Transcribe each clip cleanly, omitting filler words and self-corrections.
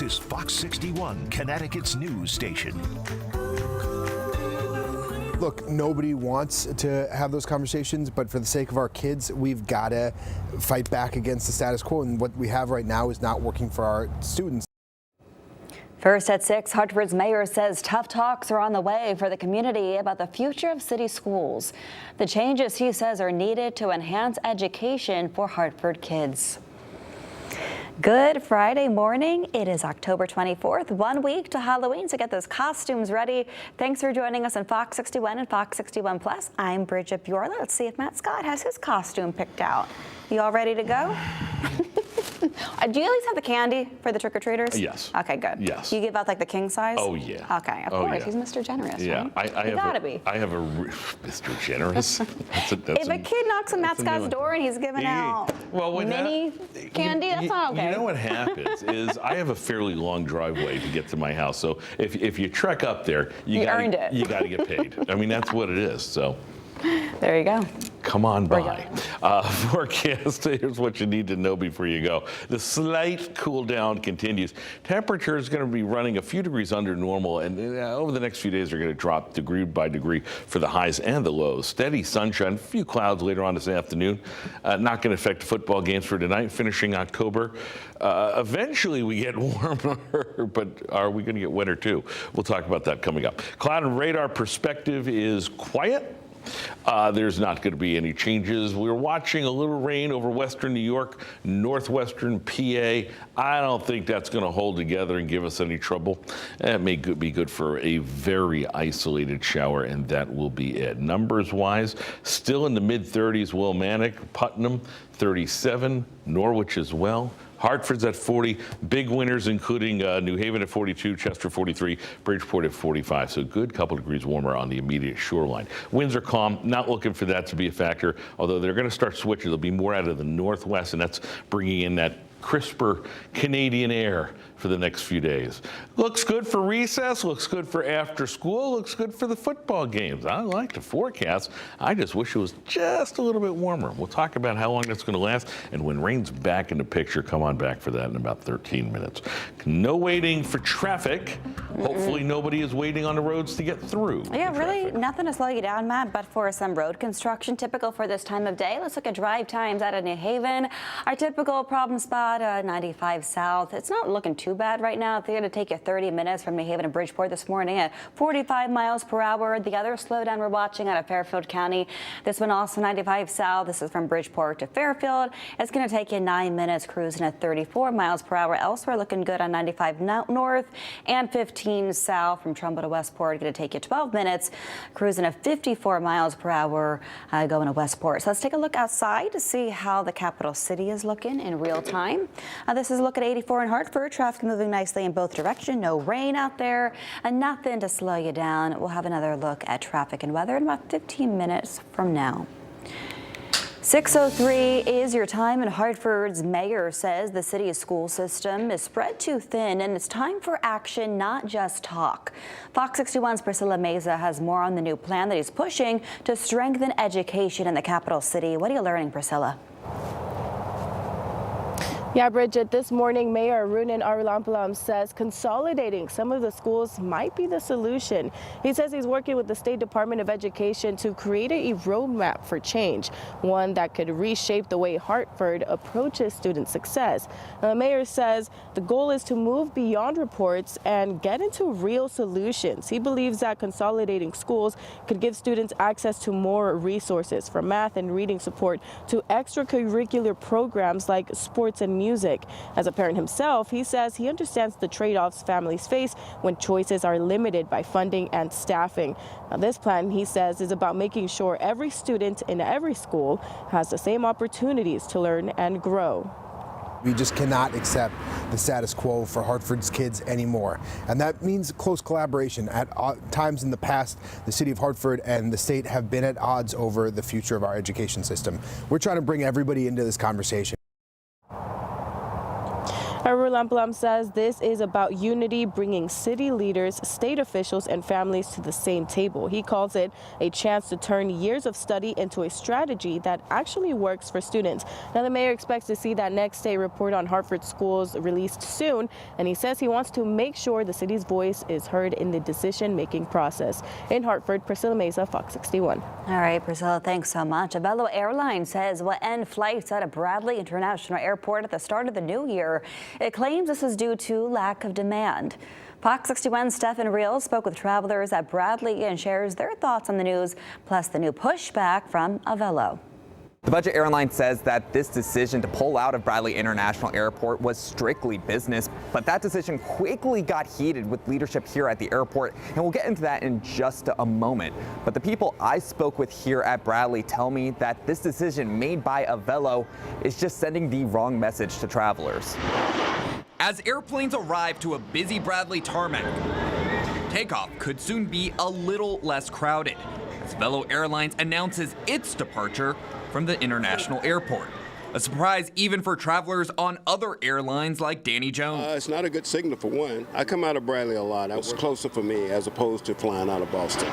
This is Fox 61, Connecticut's news station. Look, nobody wants to have those conversations, but for the sake of our kids, we've got to fight back against the status quo. And what we have right now is not working for our students. First at 6, Hartford's mayor says tough talks are on the way for the community about the future of city schools. The changes, he says, are needed to enhance education for Hartford kids. Good Friday morning. It is October 24th, 1 week to Halloween, so get those costumes ready. Thanks for joining us on Fox 61 and Fox 61 Plus. I'm Bridget Bjorla. Let's see if Matt Scott has his costume picked out. You all ready to go? Do you at least have the candy for the trick-or-treaters? Yes. Okay, good. Yes. You give out like the king size? Oh, yeah. Okay, of course. Yeah. He's Mr. Generous, yeah. right? I you gotta be. I have a Mr. Generous. If a kid knocks on Matt Scott's door and he's giving out mini candy, that's not okay. You know what happens is I have a fairly long driveway to get to my house. So if you trek up there, you earned it. You got to get paid. I mean, that's what it is. So. There you go. Come on by. Forecast, here's what you need to know before you go. The slight cool down continues. Temperature is going to be running a few degrees under normal, and over the next few days, they're going to drop degree by degree for the highs and the lows. Steady sunshine, a few clouds later on this afternoon. Not going to affect football games for tonight, finishing October. Eventually, we get warmer, but are we going to get wetter too? We'll talk about that coming up. Cloud and radar perspective is quiet. There's not going to be any changes. We're watching a little rain over western New York, northwestern PA. I don't think that's going to hold together and give us any trouble. It may be good for a very isolated shower, and that will be it. Numbers-wise, still in the mid-30s, Willimantic, Putnam, 37, Norwich as well. Hartford's at 40, big winners including New Haven at 42, Chester 43, Bridgeport at 45. So a good couple degrees warmer on the immediate shoreline. Winds are calm, not looking for that to be a factor, although they're going to start switching. There'll be more out of the northwest, and that's bringing in that crisper Canadian air for the next few days. Looks good for recess, looks good for after school, looks good for the football games. I like the forecast. I just wish it was just a little bit warmer. We'll talk about how long that's going to last, and when rain's back in the picture, come on back for that in about 13 minutes. No waiting for traffic. Hopefully nobody is waiting on the roads to get through. Yeah, really nothing to slow you down, Matt, but for some road construction typical for this time of day. Let's look at drive times out of New Haven. Our typical problem spot, 95 South. It's not looking too bad right now. It's going to take you 30 minutes from New Haven to Bridgeport this morning at 45 miles per hour. The other slowdown we're watching out of Fairfield County, this one also 95 South. This is from Bridgeport to Fairfield. It's going to take you 9 minutes cruising at 34 miles per hour. Elsewhere looking good on 95 North and 15 South from Trumbull to Westport. Going to take you 12 minutes cruising at 54 miles per hour going to Westport. So let's take a look outside to see how the capital city is looking in real time. This is a look at 84 in Hartford. Traffic moving nicely in both directions. No rain out there and nothing to slow you down. We'll have another look at traffic and weather in about 15 minutes from now. 6:03 is your time, and Hartford's mayor says the city's school system is spread too thin and it's time for action, not just talk. Fox 61's Priscilla Meza has more on the new plan that he's pushing to strengthen education in the capital city. What are you learning, Priscilla? Yeah, Bridget, this morning, Mayor Arunan Arulampalam says consolidating some of the schools might be the solution. He says he's working with the State Department of Education to create a roadmap for change, one that could reshape the way Hartford approaches student success. The mayor says the goal is to move beyond reports and get into real solutions. He believes that consolidating schools could give students access to more resources, from math and reading support to extracurricular programs like sports and music. As a parent himself, he says he understands the trade-offs families face when choices are limited by funding and staffing. Now, this plan, he says, is about making sure every student in every school has the same opportunities to learn and grow. We just cannot accept the status quo for Hartford's kids anymore. And that means close collaboration. At times in the past, the city of Hartford and the state have been at odds over the future of our education system. We're trying to bring everybody into this conversation. All Arulampalam says this is about unity, bringing city leaders, state officials, and families to the same table. He calls it a chance to turn years of study into a strategy that actually works for students. Now, the mayor expects to see that next day report on Hartford schools released soon, and he says he wants to make sure the city's voice is heard in the decision-making process. In Hartford, Priscilla Mesa, Fox 61. All right, Priscilla, thanks so much. Avelo Airlines says will end flights out of Bradley International Airport at the start of the new year. It claims this is due to lack of demand. Fox 61's Stephen Reels spoke with travelers at Bradley and shares their thoughts on the news, plus the new pushback from Avelo. The budget airline says that this decision to pull out of Bradley International Airport was strictly business, but that decision quickly got heated with leadership here at the airport, and we'll get into that in just a moment. But the people I spoke with here at Bradley tell me that this decision made by Avelo is just sending the wrong message to travelers. As airplanes arrive to a busy Bradley tarmac, takeoff could soon be a little less crowded as Avelo Airlines announces its departure from the international airport. A surprise even for travelers on other airlines like Danny Jones. It's not a good signal for one. I come out of Bradley a lot. It's closer for me as opposed to flying out of Boston.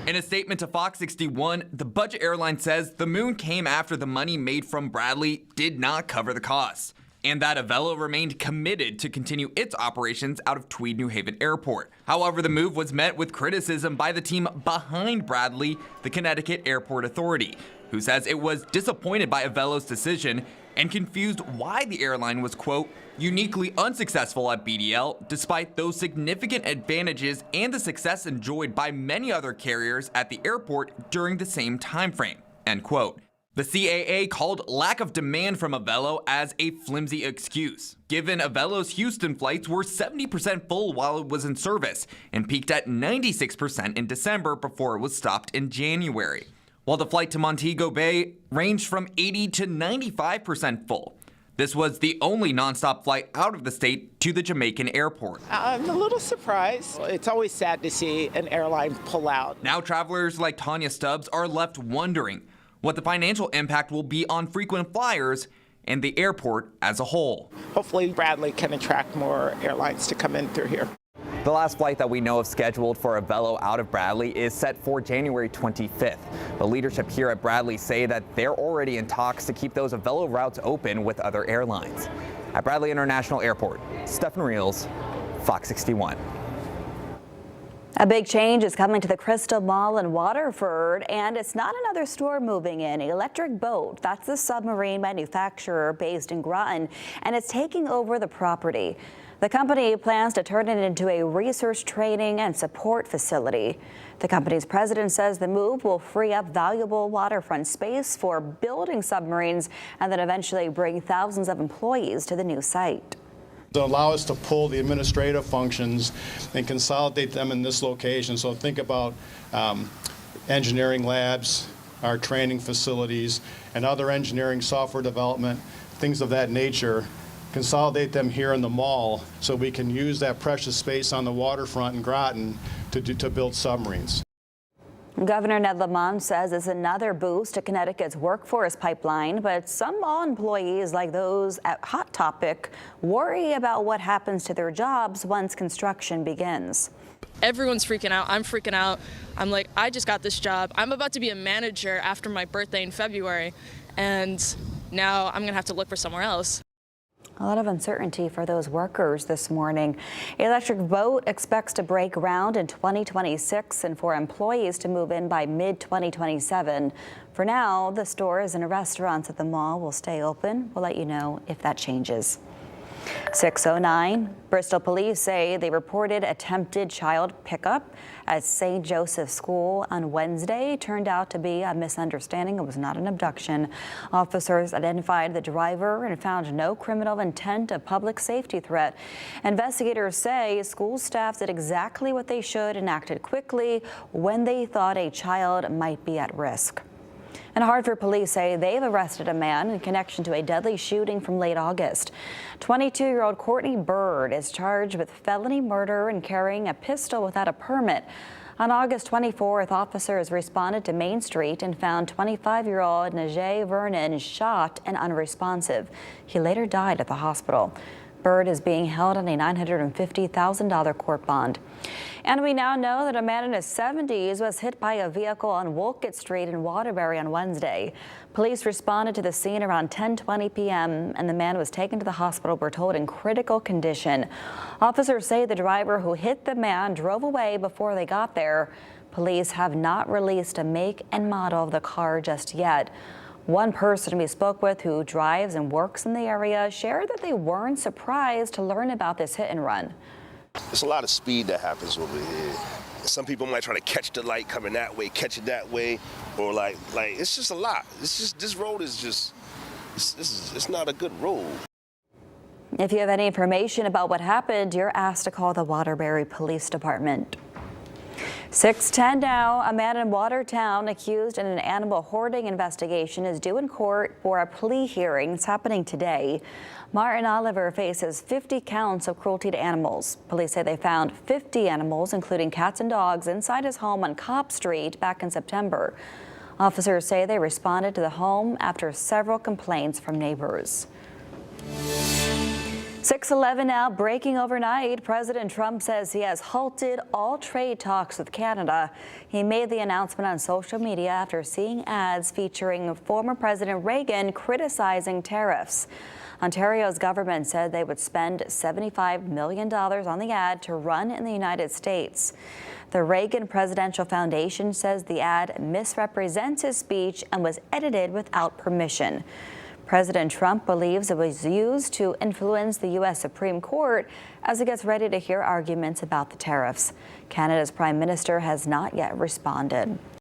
In a statement to Fox 61, the budget airline says the move came after the money made from Bradley did not cover the costs, and that Avelo remained committed to continue its operations out of Tweed New Haven Airport. However, the move was met with criticism by the team behind Bradley, the Connecticut Airport Authority, who says it was disappointed by Avelo's decision and confused why the airline was, quote, uniquely unsuccessful at BDL, despite those significant advantages and the success enjoyed by many other carriers at the airport during the same time frame, end quote. The CAA called lack of demand from Avelo as a flimsy excuse, given Avelo's Houston flights were 70% full while it was in service and peaked at 96% in December before it was stopped in January, while the flight to Montego Bay ranged from 80 to 95% full. This was the only nonstop flight out of the state to the Jamaican airport. I'm a little surprised. It's always sad to see an airline pull out. Now travelers like Tanya Stubbs are left wondering what the financial impact will be on frequent flyers and the airport as a whole. Hopefully Bradley can attract more airlines to come in through here. The last flight that we know of scheduled for Avelo out of Bradley is set for January 25th. The leadership here at Bradley say that they're already in talks to keep those Avelo routes open with other airlines. At Bradley International Airport, Stephen Reels, Fox 61. A big change is coming to the Crystal Mall in Waterford, and it's not another store moving in. Electric Boat, that's the submarine manufacturer based in Groton, and it's taking over the property. The company plans to turn it into a research, training, and support facility. The company's president says the move will free up valuable waterfront space for building submarines and then eventually bring thousands of employees to the new site. To allow us to pull the administrative functions and consolidate them in this location. So think about engineering labs, our training facilities, and other engineering software development, things of that nature. Consolidate them here in the mall so we can use that precious space on the waterfront in Groton to build submarines. Governor Ned Lamont says it's another boost to Connecticut's workforce pipeline, but some mall employees like those at Hot Topic worry about what happens to their jobs once construction begins. Everyone's freaking out. I'm freaking out. I'm like, I just got this job. I'm about to be a manager after my birthday in February, and now I'm going to have to look for somewhere else. A lot of uncertainty for those workers this morning. Electric Boat expects to break ground in 2026 and for employees to move in by mid-2027. For now, the stores and restaurants at the mall will stay open. We'll let you know if that changes. 6:09. Bristol police say they reported attempted child pickup at St. Joseph's School on Wednesday. Turned out to be a misunderstanding. It was not an abduction. Officers identified the driver and found no criminal intent of public safety threat. Investigators say school staff did exactly what they should and acted quickly when they thought a child might be at risk. And Hartford police say they've arrested a man in connection to a deadly shooting from late August. 22-year-old Courtney Bird is charged with felony murder and carrying a pistol without a permit. On August 24th, officers responded to Main Street and found 25-year-old Najee Vernon shot and unresponsive. He later died at the hospital. Bird is being held on a $950,000 court bond. And we now know that a man in his 70s was hit by a vehicle on Wolcott Street in Waterbury on Wednesday. Police responded to the scene around 10:20 p.m. and the man was taken to the hospital, we're told, in critical condition. Officers say the driver who hit the man drove away before they got there. Police have not released a make and model of the car just yet. One person we spoke with who drives and works in the area shared that they weren't surprised to learn about this hit and run. There's a lot of speed that happens over here. Some people might try to catch the light coming that way, catch it that way, or like it's just a lot. It's just, this road is just, it's not a good road. If you have any information about what happened, you're asked to call the Waterbury Police Department. 6:10 now. A man in Watertown accused in an animal hoarding investigation is due in court for a plea hearing. It's happening today. Martin Oliver faces 50 counts of cruelty to animals. Police say they found 50 animals, including cats and dogs, inside his home on Cobb Street back in September. Officers say they responded to the home after several complaints from neighbors. 6:11 now, breaking overnight. President Trump says he has halted all trade talks with Canada. He made the announcement on social media after seeing ads featuring former President Reagan criticizing tariffs. Ontario's government said they would spend $75 million on the ad to run in the United States. The Reagan Presidential Foundation says the ad misrepresents his speech and was edited without permission. President Trump believes it was used to influence the U.S. Supreme Court as it gets ready to hear arguments about the tariffs. Canada's Prime Minister has not yet responded.